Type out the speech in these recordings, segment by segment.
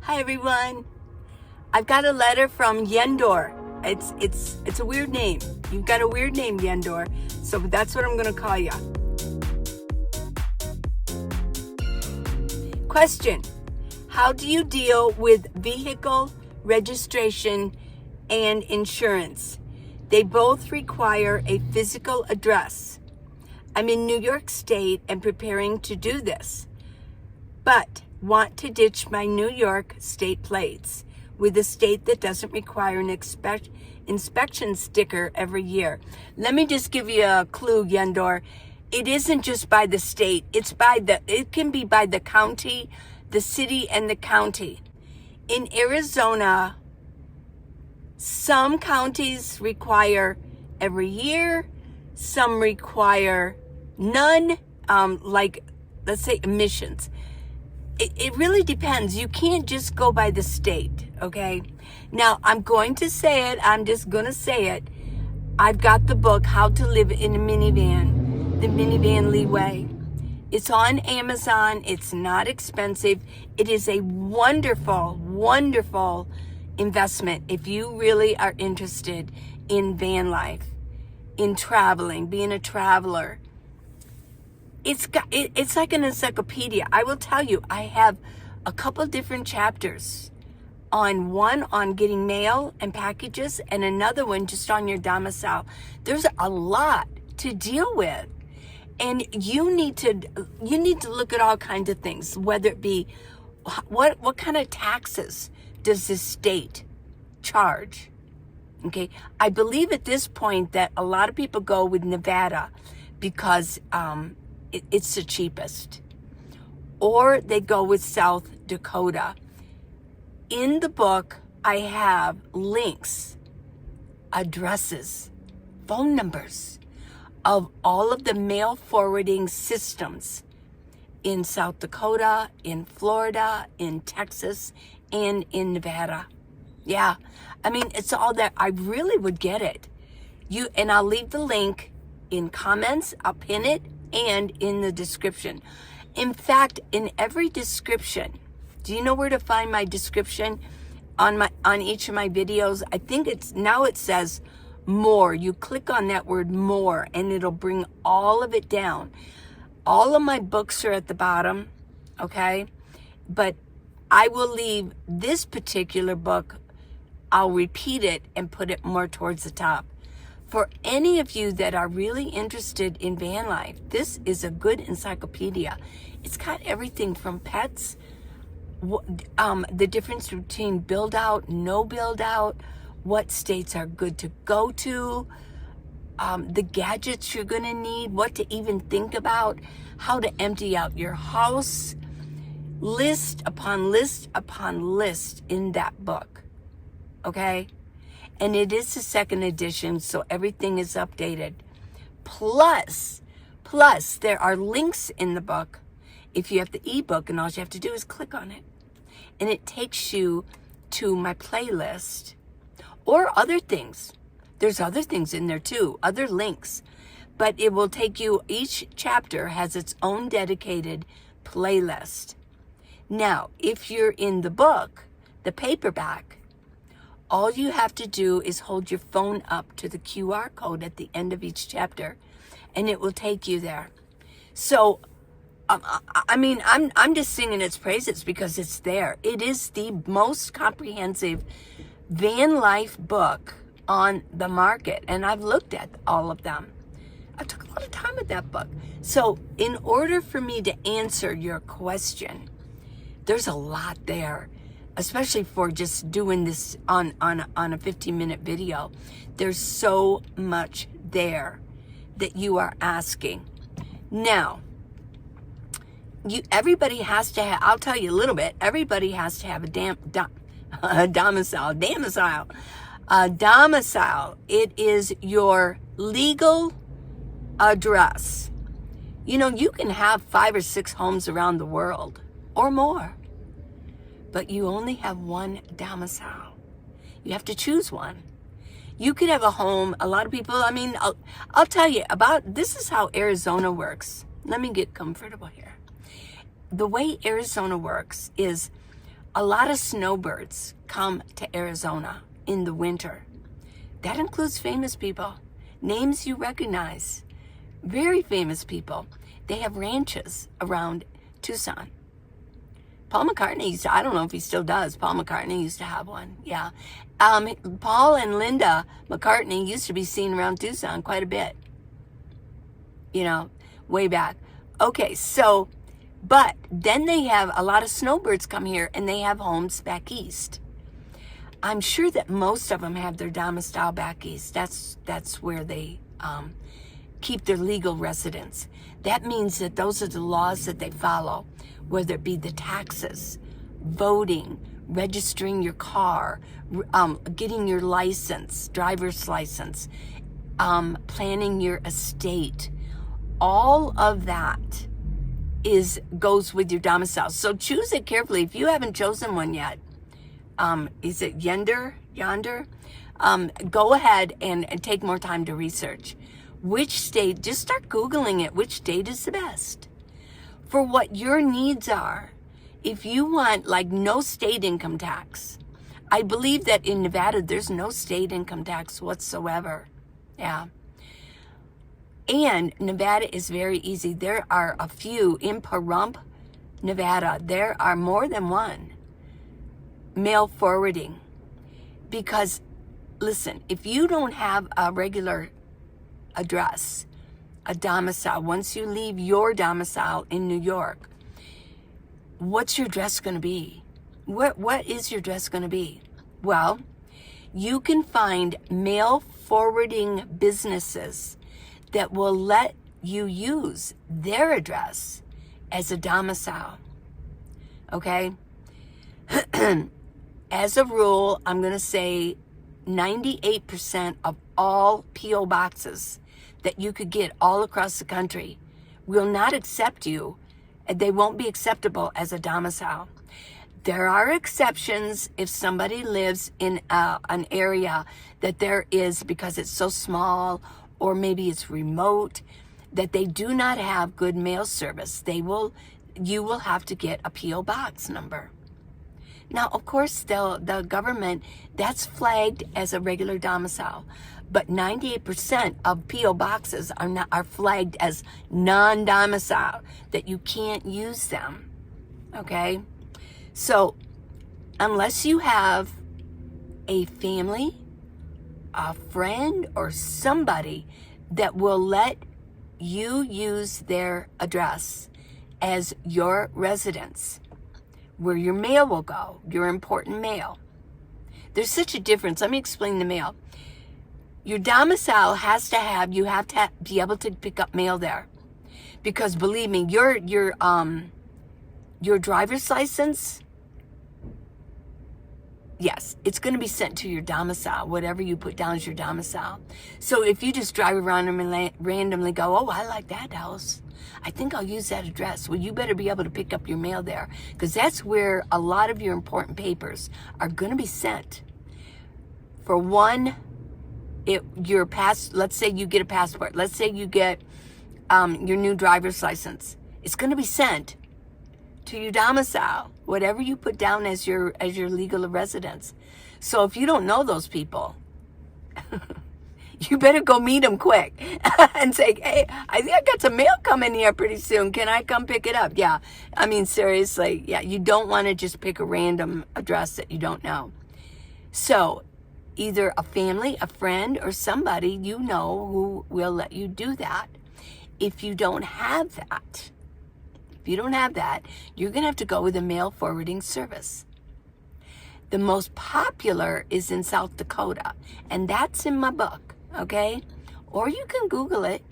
Hi everyone. I've got a letter from Yendor. It's a weird name. You've got a weird name, Yendor. So that's what I'm going to call you. Question: how do you deal with vehicle registration and insurance? They both require a physical address. I'm in New York State and preparing to do this, but want to ditch my New York state plates with a state that doesn't require an inspection sticker every year. Let me just give you a clue, Yendor. It isn't just by the state. It can be by the county, the city, and the county. In Arizona, some counties require every year, some require none, like, let's say, emissions. It really depends. You can't just go by the state, okay? Now, I'm going to say it. I'm just going to say it. I've got the book, How to Live in a Minivan, the Minivan Lee Way. It's on Amazon. It's not expensive. It is a wonderful, wonderful investment if you really are interested in van life, in traveling, being a traveler. It's like an encyclopedia. I will tell you, I have a couple different chapters one on getting mail and packages, and another one just on your domicile. There's a lot to deal with, and you need to look at all kinds of things, whether it be what kind of taxes does the state charge. Okay, I believe at this point that a lot of people go with Nevada because it's the cheapest, or they go with South Dakota. In the book, I have links, addresses, phone numbers of all of the mail forwarding systems in South Dakota, in Florida, in Texas, and in Nevada. Yeah, I mean, it's all there. I really would get it. And I'll leave the link in comments. I'll pin it and in the description. In fact, in every description, do you know where to find my description on each of my videos? I think it says more. You click on that word more and it'll bring all of it down. All of my books are at the bottom, okay? But I will leave this particular book, I'll repeat it and put it more towards the top. For any of you that are really interested in van life, this is a good encyclopedia. It's got everything from pets, the difference between build out, no build out, what states are good to go to, the gadgets you're going to need, what to even think about, how to empty out your house, list upon list upon list in that book. Okay? And it is the second edition, so everything is updated. Plus, there are links in the book. If you have the ebook, and all you have to do is click on it. And it takes you to my playlist or other things. There's other things in there too, other links. But it will take you, each chapter has its own dedicated playlist. Now, if you're in the book, the paperback, all you have to do is hold your phone up to the QR code at the end of each chapter, and it will take you there. So, I mean, I'm just singing its praises because it's there. It is the most comprehensive van life book on the market, and I've looked at all of them. I took a lot of time with that book. So, in order for me to answer your question, there's a lot there. Especially for just doing this on a 15-minute video. There's so much there that you are asking. Now, everybody has to have, I'll tell you a little bit, everybody has to have a domicile. Domicile, it is your legal address. You know, you can have 5 or 6 homes around the world or more, but you only have one domicile. You have to choose one. You could have a home. A lot of people, I mean, I'll tell you about, this is how Arizona works. Let me get comfortable here. The way Arizona works is A lot of snowbirds come to Arizona in the winter. That includes famous people, names you recognize, very famous people. They have ranches around Tucson. Paul McCartney used to, I don't know if he still does. Paul McCartney used to have one, yeah. Paul and Linda McCartney used to be seen around Tucson quite a bit, way back. Okay, so, but then they have a lot of snowbirds come here and they have homes back east. I'm sure that most of them have their domicile back east. That's where they keep their legal residence. That means that those are the laws that they follow, whether it be the taxes, voting, registering your car, getting your license, driver's license, planning your estate. All of that goes with your domicile. So choose it carefully. If you haven't chosen one yet, is it yonder? Go ahead and take more time to research. Which state, just start Googling it, which state is the best for what your needs are. If you want like no state income tax, I believe that in Nevada, there's no state income tax whatsoever. Yeah. And Nevada is very easy. There are a few in Pahrump, Nevada. There are more than one mail forwarding. Because, listen, if you don't have a regular address, a domicile, once you leave your domicile in New York, what's your address going to be? What is your address going to be? Well, you can find mail forwarding businesses that will let you use their address as a domicile. Okay? As a rule, I'm going to say 98% of all P.O. boxes that you could get all across the country will not accept you. They won't be acceptable as a domicile. There are exceptions if somebody lives in an area that there is, because it's so small or maybe it's remote, that they do not have good mail service. You will have to get a P.O. box number. Now, of course, the government, that's flagged as a regular domicile, but 98% of P.O. boxes are flagged as non-domicile, that you can't use them, okay? So, unless you have a family, a friend, or somebody that will let you use their address as your residence, where your mail will go, your important mail. There's such a difference. Let me explain the mail. Your domicile you have to be able to pick up mail there. Because believe me, your driver's license, yes, it's going to be sent to your domicile, whatever you put down as your domicile. So if you just drive around and randomly go, oh, I like that house, I think I'll use that address. Well, you better be able to pick up your mail there, because that's where a lot of your important papers are going to be sent. For one, let's say you get a passport. Let's say you get your new driver's license. It's going to be sent to your domicile, whatever you put down as your legal residence. So if you don't know those people, you better go meet them quick and say, hey, I think I got some mail coming here pretty soon. Can I come pick it up? Yeah. I mean, seriously. Yeah. You don't want to just pick a random address that you don't know. So either a family, a friend, or somebody you know who will let you do that. If you don't have that, you're going to have to go with a mail forwarding service. The most popular is in South Dakota, and that's in my book, okay? Or you can Google it.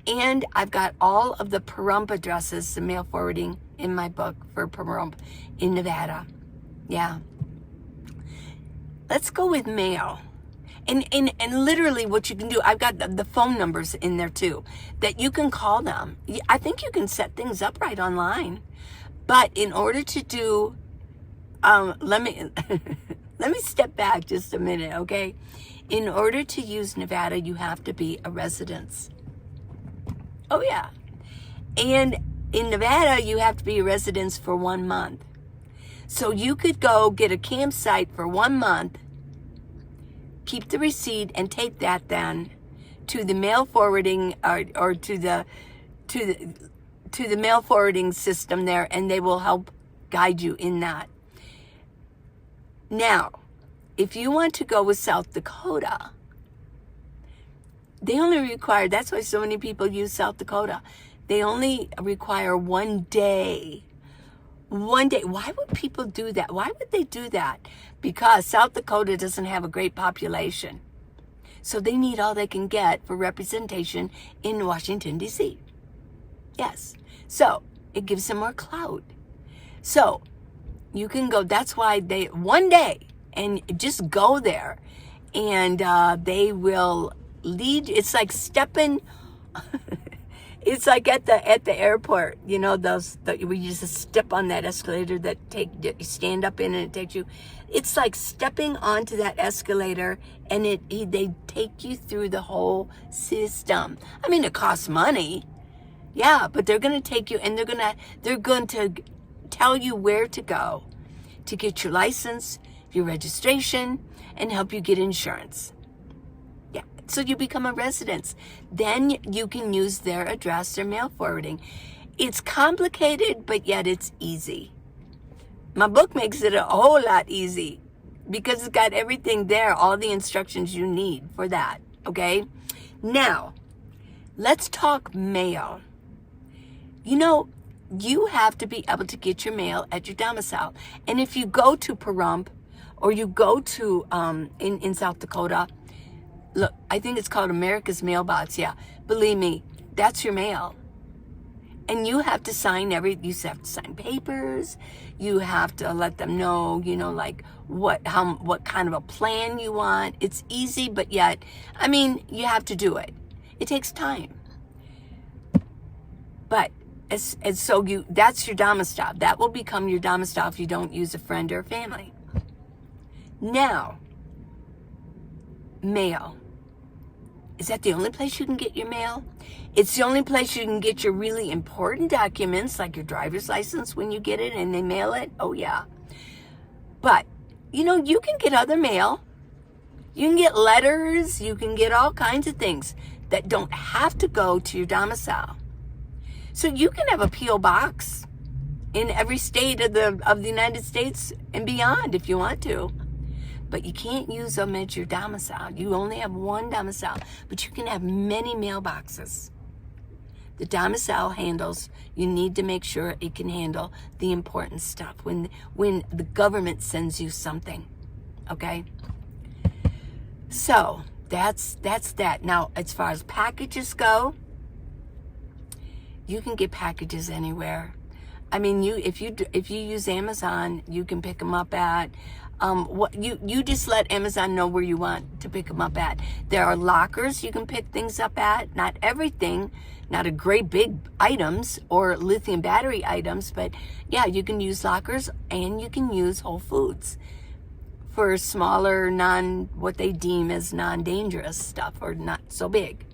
And I've got all of the Pahrump addresses, the mail forwarding, in my book for Pahrump in Nevada. Yeah. Let's go with mail. And literally what you can do, I've got the phone numbers in there too, that you can call them. I think you can set things up right online. But in order to do, let me step back just a minute, okay? In order to use Nevada, you have to be a resident. Oh yeah. And in Nevada, you have to be a resident for 1 month. So you could go get a campsite for 1 month, keep the receipt, and take that then to the mail forwarding or to the mail forwarding system there, and they will help guide you in that. Now, if you want to go with South Dakota, they only require, that's why so many people use South Dakota. They only require 1 day. 1 day. Why would people do that? Why would they do that? Because South Dakota doesn't have a great population. So they need all they can get for representation in Washington, D.C. Yes. So it gives them more clout. So you can go, that's why they, 1 day, and just go there, and they will lead. It's like stepping. It's like at the airport, you know, where you just step on that escalator that you stand up in and it takes you. It's like stepping onto that escalator, and they take you through the whole system. I mean, it costs money, yeah, but they're going to take you, and they're going to tell you where to go to get your license, your registration, and help you get insurance. Yeah, so you become a resident. Then you can use their address, their mail forwarding. It's complicated, but yet it's easy. My book makes it a whole lot easy because it's got everything there, all the instructions you need for that, okay? Now, let's talk mail. You know, you have to be able to get your mail at your domicile. And if you go to Pahrump, or you go to, in South Dakota, look, I think it's called America's Mailbox, yeah. Believe me, that's your mail. And you have to sign you have to sign papers. You have to let them know, you know, like what kind of a plan you want. It's easy, but yet, I mean, you have to do it. It takes time. But so that's your domicile. That will become your domicile if you don't use a friend or family. Now, mail. Is that the only place you can get your mail? It's the only place you can get your really important documents, like your driver's license when you get it and they mail it. Oh, yeah. But, you know, you can get other mail. You can get letters. You can get all kinds of things that don't have to go to your domicile. So you can have a P.O. box in every state of the United States and beyond if you want to. But you can't use them as your domicile. You only have one domicile, but you can have many mailboxes. The domicile handles, you need to make sure it can handle the important stuff when the government sends you something, okay? So that's that. Now, as far as packages go, you can get packages anywhere. I mean, if you use Amazon, you can pick them up at you just let Amazon know where you want to pick them up at. There are lockers you can pick things up at. Not everything, not a great big items or lithium battery items, but yeah, you can use lockers, and you can use Whole Foods for smaller, what they deem as non-dangerous stuff or not so big.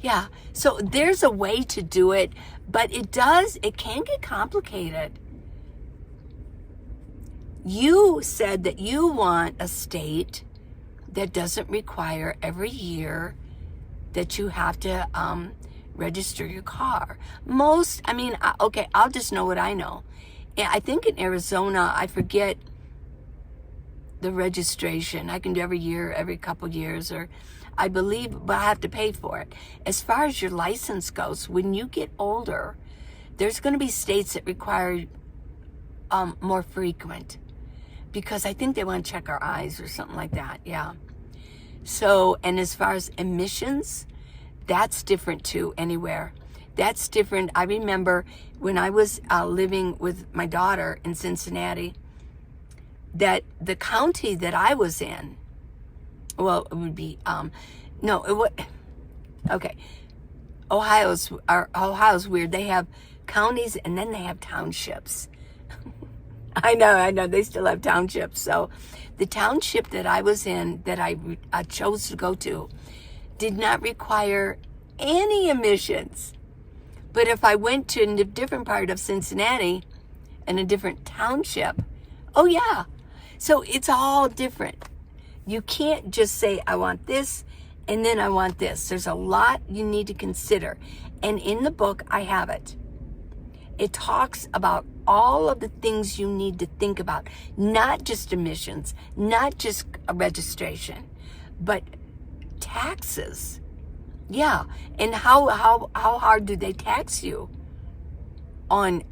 Yeah, so there's a way to do it, but it can get complicated. You said that you want a state that doesn't require every year that you have to register your car. Okay, I'll just know what I know. I think in Arizona, I forget the registration. I can do every year, every couple years, or I believe, but I have to pay for it. As far as your license goes, when you get older, there's going to be states that require more frequent, because I think they want to check our eyes or something like that, yeah. So, and as far as emissions, that's different too, anywhere. That's different. I remember when I was living with my daughter in Cincinnati, that the county that I was in, well, it would be, okay. Ohio's weird. They have counties and then they have townships. I know, they still have townships. So the township that I was in, that I chose to go to, did not require any emissions. But if I went to a different part of Cincinnati, in a different township. Oh yeah. So it's all different. You can't just say, I want this, and then I want this. There's a lot you need to consider. And in the book, I have it. It talks about all of the things you need to think about, not just emissions, not just a registration, but taxes. Yeah, and how hard do they tax you on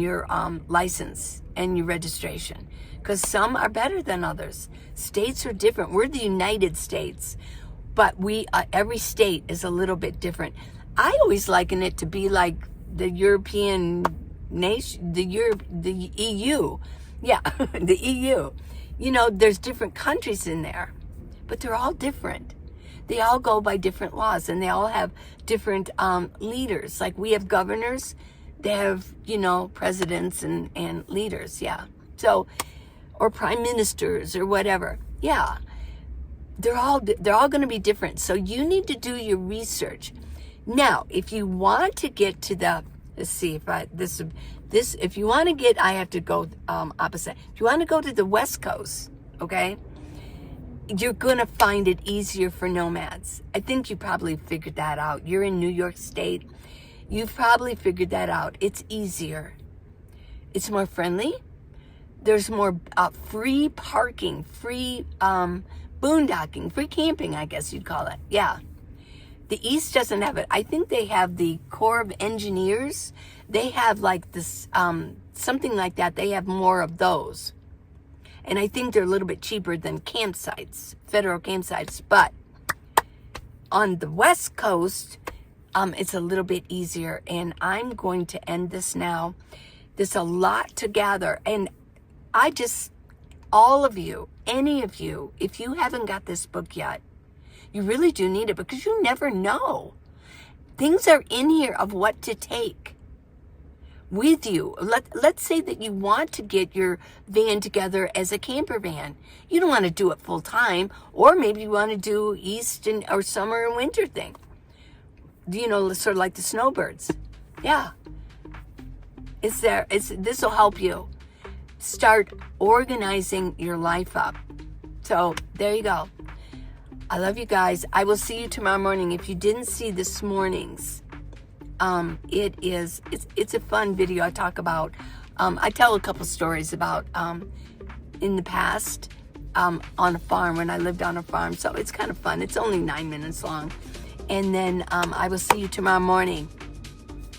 your license and your registration? Because some are better than others. States are different. We're the United States, but every state is a little bit different. I always liken it to be like the European nation, the EU. Yeah, the EU. You know, there's different countries in there, but they're all different. They all go by different laws, and they all have different leaders. Like we have governors, they have, you know, presidents and leaders, yeah. So, or prime ministers or whatever, yeah. They're all going to be different. So you need to do your research. Now, if you want to get to the, let's see if if you want to get, I have to go opposite. If you want to go to the West Coast, okay, you're going to find it easier for nomads. I think you probably figured that out. You're in New York State. You've probably figured that out. It's easier. It's more friendly. There's more free parking, free boondocking, free camping, I guess you'd call it. Yeah. The East doesn't have it. I think they have the Corps of Engineers. They have like this, something like that. They have more of those. And I think they're a little bit cheaper than campsites, federal campsites. But on the West Coast, it's a little bit easier. And I'm going to end this now. There's a lot to gather. And all of you, any of you, if you haven't got this book yet, you really do need it, because you never know. Things are in here of what to take with you. Let's say that you want to get your van together as a camper van. You don't want to do it full time, or maybe you want to do or summer and winter thing. You know, sort of like the snowbirds. Yeah. This will help you start organizing your life up. So there you go. I love you guys. I will see you tomorrow morning. If you didn't see this morning's, it's a fun video. I talk about, I tell a couple stories about in the past on a farm, when I lived on a farm. So it's kind of fun. It's only 9 minutes long. And then I will see you tomorrow morning.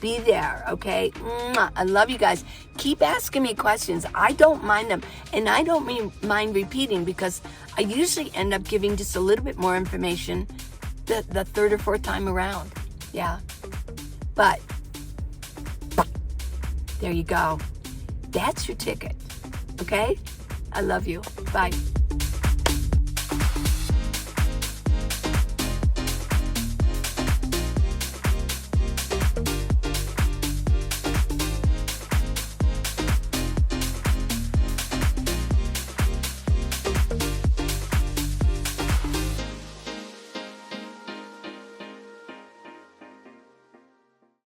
Be there, okay? Mwah. I love you guys. Keep asking me questions. I don't mind them. And I don't mind repeating, because I usually end up giving just a little bit more information the third or fourth time around. Yeah. But there you go. That's your ticket, okay? I love you. Bye.